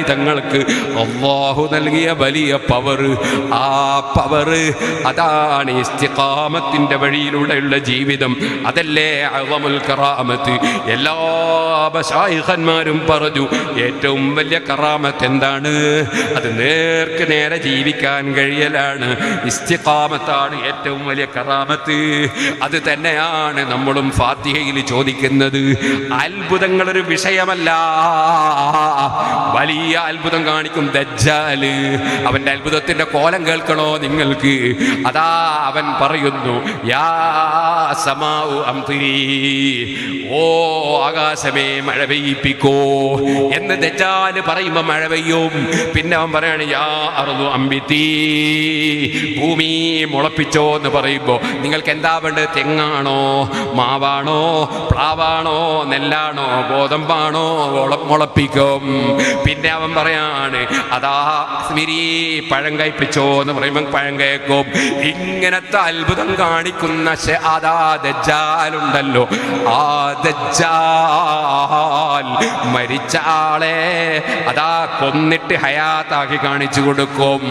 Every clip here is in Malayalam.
തങ്ങൾക്ക് അല്ലാഹു നൽകിയ വലിയ പവർ. ആ പവർ അതാണ് ഇസ്തിഖാമത്തിന്റെ വഴിയിലൂടെയുള്ള ജീവിതം. അതല്ലേ അഅ്ളമുൽ കറാമത്ത്. എല്ലാ മശായിഖന്മാരും പറഞ്ഞു ഏറ്റവും വലിയ കറാമത്ത് എന്താണ്? അത് നേർക്ക് നേരെ ജീവിക്കാൻ കഴിയലാണ്. ഇസ്തിഖാമത്താണ് ഏറ്റവും വലിയ കറാമത്ത്. അത് തന്നെയാണ് നമ്മളും ഫാത്തിഹയിൽ ചോദിക്കുന്നത്. അത്ഭുതങ്ങളൊരു വിഷയമല്ല. വലിയ അത്ഭുതം കാണിക്കും ദജ്ജാല്. അവന്റെ അത്ഭുതത്തിന്റെ കോലം കേൾക്കണോ നിങ്ങൾക്ക്? അതാ അവൻ പറയുന്നു, യാ സമാഉ അംതിരി, ഓ ആകാശമേ മഴ പെയ്യിപ്പിക്കോ എന്ന് ദജ്ജാല് പറയുമ്പോ മഴ പെയ്യും. പിന്നെ അവൻ പറയാണ്, യാ അർളു അംബിതി, ഭൂമി മുളപ്പിച്ചോ എന്ന് പറയുമ്പോ നിങ്ങൾക്ക് എന്താ വേണ്ടത്? തെങ്ങാണോ, മാവാണോ, പ്ലാവാണോ, നെല്ലാണോ, ഗോതമ്പാണോ? മുളപ്പിക്കും. പിന്നെ അവൻ പറയാണ്, അതാ സ്മിരി, പഴം കഴിപ്പിച്ചോ എന്ന് പറയുമ്പോൾ പഴം കേൾക്കും. ഇങ്ങനത്തെ അത്ഭുതം കാണിക്കുന്ന അതാ ദജ്ജാലുണ്ടല്ലോ, ആ ദജ്ജാൽ മരിച്ച ആളെ അതാ കൊന്നിട്ട് ഹയാത്താക്കി കാണിച്ചു കൊടുക്കും.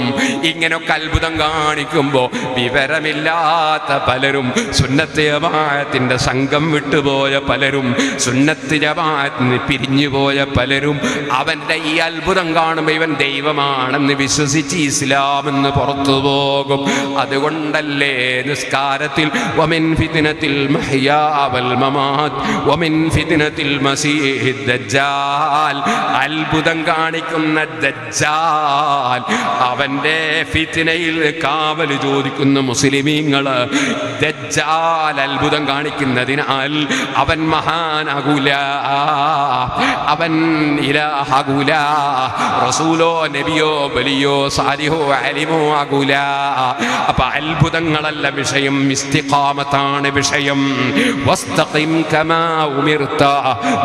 ഇങ്ങനൊക്കെ അത്ഭുതം കാണിക്കുമ്പോ വിവരമില്ലാത്ത പലരും, സുന്നത്ത് ജമാഅത്തിന്റെ സംഘം വിട്ടുപോയ പലരും, സുന്നത്ത് ജമാഅത്തിന് പിരിഞ്ഞുപോയ പലരും അവന്റെ ഈ അത്ഭുതം കാണുമ്പോൾ ഇവൻ ദൈവമാണെന്ന് വിശ്വസിച്ച് ഇസ്ലാമെന്ന് പുറത്തു പോകും. അതുകൊണ്ടല്ലേ നിസ്കാരത്തിൽ വമിൻ ഫിത്നത്തിൽ മഹ്യാ വൽ മമാത് വമിൻ ഫിത്നത്തിൽ മസീഹിദ് ദജ്ജാൽ, അത്ഭുതം കാണിക്കുന്ന ദജ്ജാൽ, അവന്റെ ഫിത്നയിൽ കാവൽ ചോദിക്കുന്ന മുസ്ലിമീങ്ങള്. ദജ്ജാൽ അത്ഭുതം കാണിക്കുന്നതിനാൽ അവൻ മഹാനാകൂല, അവൻ ഇലാഹാകൂല, റസൂലോ നബിയോ വലിയോ സാലിഹോ അലിമോ ആകൂല. അപ്പൊ അത്ഭുതങ്ങളല്ല വിഷയം, ഇസ്തിഖാമത്താണ് വിഷയം. വസ്തഖിം കമാ ഉമിർത,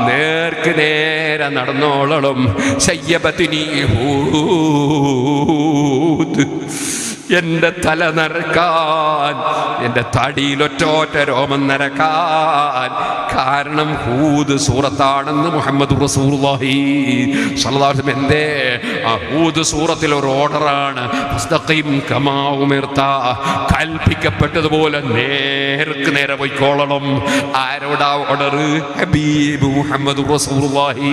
നേർക്ക് നേരെ നടന്നോളണം. ശയ്യബത്നി ഹൂദ്, എന്റെ തല നരക്കാൻ, എന്റെ തടിയിൽ ഒറ്റ രോമം നരക്കാൻ കാരണം ഹൂദ് സൂറത്താണെന്ന് മുഹമ്മദ് റസൂലുള്ളാഹി സ്വല്ലല്ലാഹു അലൈഹി വസല്ലം. എന്തേ? ആ ഹൂദ് സൂറത്തിൽ ഒരു ഓർഡറാണ്, ഫസ്തഖീം കമാ ഉമിർത, കൽപ്പിക്കപ്പെട്ടതുപോലെ നേർക്ക് നേരെ പോയിക്കോളണം. ആരോടാ ഓർഡർ? ഹബീബ് മുഹമ്മദ് റസൂലുള്ളാഹി.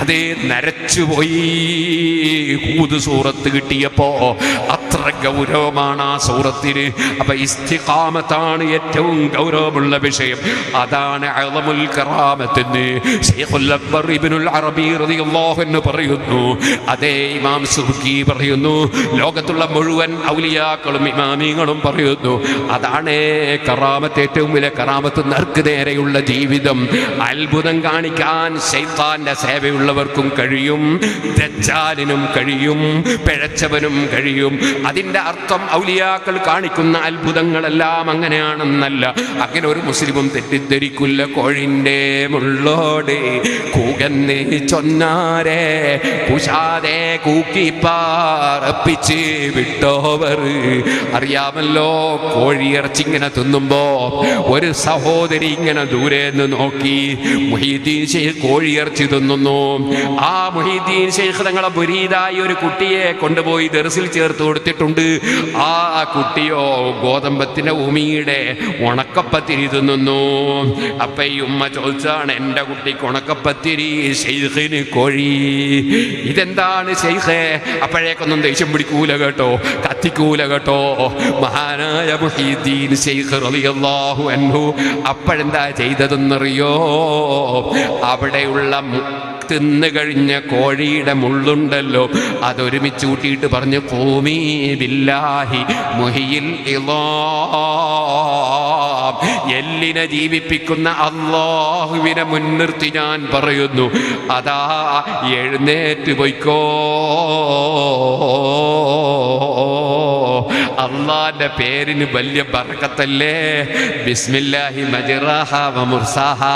അതേ നരച്ചുപോയി ഹൂദ് സൂറത്ത് കിട്ടിയപ്പോ. അത്ര ഗൗരവമാണ് ആ സൂറത്തിന്. അപ്പൊ ഇസ്തിഖാമത്താണ് ഏറ്റവും ഗൗരവമുള്ള വിഷയം. അതാണ് അഅ്ളമുൽ കറാമത്ത്. ശൈഖുൽ അക്ബർ ഇബ്നുൽ അറബി റളിയല്ലാഹു അൻഹു പറയുന്നു, അതേ ഇമാം സുബ്കി പറയുന്നു, ലോകത്തുള്ള മുഴുവൻ ഔലിയാക്കളും ഇമാമിങ്ങളും പറയുന്നു, അതാണ് കറാമത്ത്. ഏറ്റവും വലിയ കറാമത്ത് നേർക്ക് നേരെയുള്ള ജീവിതം. അത്ഭുതം കാണിക്കാൻ ശൈത്താന്റെ സേവയുള്ളവർക്കും കഴിയും, ദജ്ജാലിനും കഴിയും, പിഴച്ചവനും കഴിയും. അതിന്റെ അർത്ഥം ഔലിയാക്കൾ കാണിക്കുന്ന അത്ഭുതങ്ങളെല്ലാം അങ്ങനെയാണെന്നല്ല. അങ്ങനെ ഒരു മുസ്ലിമും തെറ്റിദ്ധരിക്കില്ല. കോഴിന്റെ മുള്ളോടെ കൂകന്ന് ചൊന്നാരെ കുശാതെ കൂക്കിപ്പാറപ്പിച്ച് വിട്ടോവർ. അറിയാമല്ലോ, കോഴിയിറച്ചി ഇങ്ങനെ തിന്നുമ്പോ ഒരു സഹോദരി ഇങ്ങനെ ദൂരെ നിന്ന് നോക്കി, മുഹീദ്ദീൻ ശൈഖ് കോഴിയിറച്ചി തിന്നുന്നു. ആ മുഹീദ്ദീൻ ശൈഖ് തങ്ങളെ മുരീദായി ഒരു കുട്ടിയെ കൊണ്ടുപോയി ദർസിൽ ചേർത്ത് കൊടുത്തിട്ടുണ്ട്. ആ കുട്ടിയോ ഗോതമ്പത്തിന്റെ ഉമിയുടെ ഉണക്കപ്പത്തിരി തിന്നുന്നു. അപ്പൊ ഈ ഉമ്മ ചോദിച്ചാണ്, എന്റെ കുട്ടിക്ക് ഉണക്കപ്പത്തിരി, ശൈഖിന് കോഴി. ഇതെന്താണ് ശൈഖേ? അപ്പോഴേക്കൊന്നും ദേഷ്യം പിടിക്കൂല കേട്ടോ, കത്തിക്കൂല കേട്ടോ. മഹാനായ മുഹീദ്ദീൻ ശൈഖ് റളിയല്ലാഹു അൻഹു അപ്പോഴെന്താ ചെയ്തതെന്നറിയോ? അവിടെയുള്ള തിന്നു കഴിഞ്ഞ കോഴിയുടെ മുള്ളുണ്ടല്ലോ, അതൊരുമിച്ച് കൂട്ടിയിട്ട് പറഞ്ഞു, ഖൂമി ബില്ലാഹി മുഹിയിൽ ഇളാം, എല്ലിനെ ജീവിപ്പിക്കുന്ന അല്ലാഹുവിനെ മുൻനിർത്തി ഞാൻ പറയുന്നു, അതാ എഴുന്നേറ്റ് പോയിക്കോ. അള്ളാന്റെ പേരിന് വലിയ ബർക്കത്തല്ലേ. ബിസ്മില്ലാഹി മജ്റാഹാ വ മുർസാഹാ.